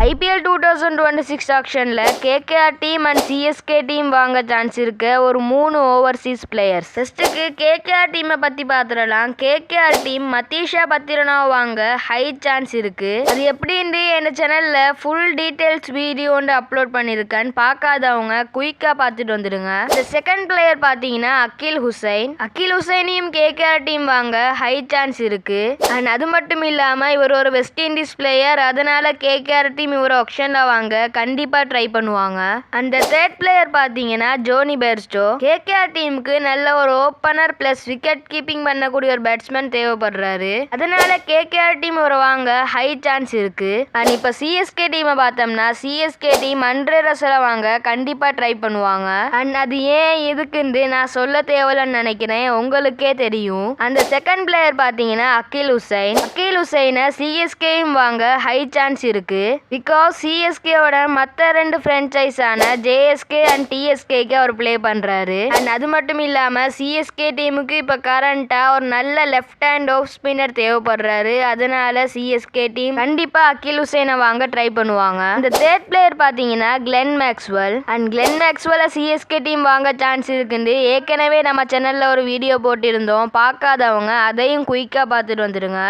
IPL 2026 ஆக்ஷனில் KKR team and CSK team வாங்க chance இருக்க ஒரு 3 ஓவர்சீஸ் பிளேயர்ஸ். ஃபர்ஸ்ட்டுக்கு கேகேஆர் டீமை பற்றி பார்த்துடலாம். கேகேஆர் டீம் மதீஷா பத்திரனாவை வாங்க ஹை சான்ஸ் இருக்கு. அது எப்படின்னு என் சேனலில் ஃபுல் டீட்டெயில்ஸ் வீடியோ ஒன்று அப்லோட் பண்ணியிருக்கேன். பார்க்காதவங்க குயிக்காக பார்த்துட்டு வந்துடுங்க. இந்த செகண்ட் பிளேயர் பார்த்தீங்கன்னா அகில் ஹுசைனையும் கேகேஆர் டீம் வாங்க ஹை சான்ஸ் இருக்கு. அண்ட் அது மட்டும் இல்லாமல் இவர் ஒரு வெஸ்ட் இண்டீஸ் பிளேயர். அதனால கேகேஆர் டீம் இவர் ஆக்ஷன்ல வாங்க கண்டிப்பா ட்ரை பண்ணுவாங்க. அந்த தேர்ட் பிளேயர் பாத்தீங்கன்னா ஜோனி பெர்ஸ்டோ. கேகேஆர் டீமுக்கு நல்ல ஒரு ஓப்பனர் பிளஸ் விக்கெட் கீப்பிங் பண்ணக்கூடிய ஒரு பேட்ஸ்மேன் தேவைப்படுறாரு. அதனால கேகேஆர் டீம் இவரை வாங்க ஹை சான்ஸ் இருக்கு. அண்ட் இப்ப சிஎஸ்கே டீமை பார்த்தோம்னா சிஎஸ்கே டீம் அண்ட்ரே ரசலை வாங்க கண்டிப்பா ட்ரை பண்ணுவாங்க. அண்ட் அது ஏன் எதுக்குன்னு நான் சொல்ல தேவையில்லைன்னு நினைக்கிறேன், உங்களுக்கே தெரியும். அந்த செகண்ட் பிளேயர் பாத்தீங்கன்னா அகில் ஹுசைனை சிஎஸ்கேயும் வாங்க ஹை சான்ஸ் இருக்கு. பிகாஸ் சிஎஸ்கேவோட மற்ற 2 ஃப்ரான்ச்சைஸான ஜேஎஸ்கே அண்ட் டிஎஸ்கேக்கு அவர் ப்ளே பண்ணுறாரு. அண்ட் அது மட்டும் இல்லாமல் சிஎஸ்கே டீமுக்கு இப்போ கரண்ட்டாக ஒரு நல்ல லெஃப்ட் ஹேண்ட் ஆஃப் ஸ்பின்னர் தேவைப்படுறாரு. அதனால சிஎஸ்கே டீம் கண்டிப்பாக அகில் ஹுசைனை வாங்க ட்ரை பண்ணுவாங்க. இந்த தேர்ட் பிளேயர் பார்த்தீங்கன்னா கிளென் மேக்ஸ்வெல் சிஎஸ்கே டீம் வாங்க சான்ஸ் இருக்குன்னு ஏற்கனவே நம்ம சேனலில் ஒரு வீடியோ போட்டிருந்தோம். பார்க்காதவங்க அதையும் குயிக்காக பார்த்துட்டு வந்துடுங்க.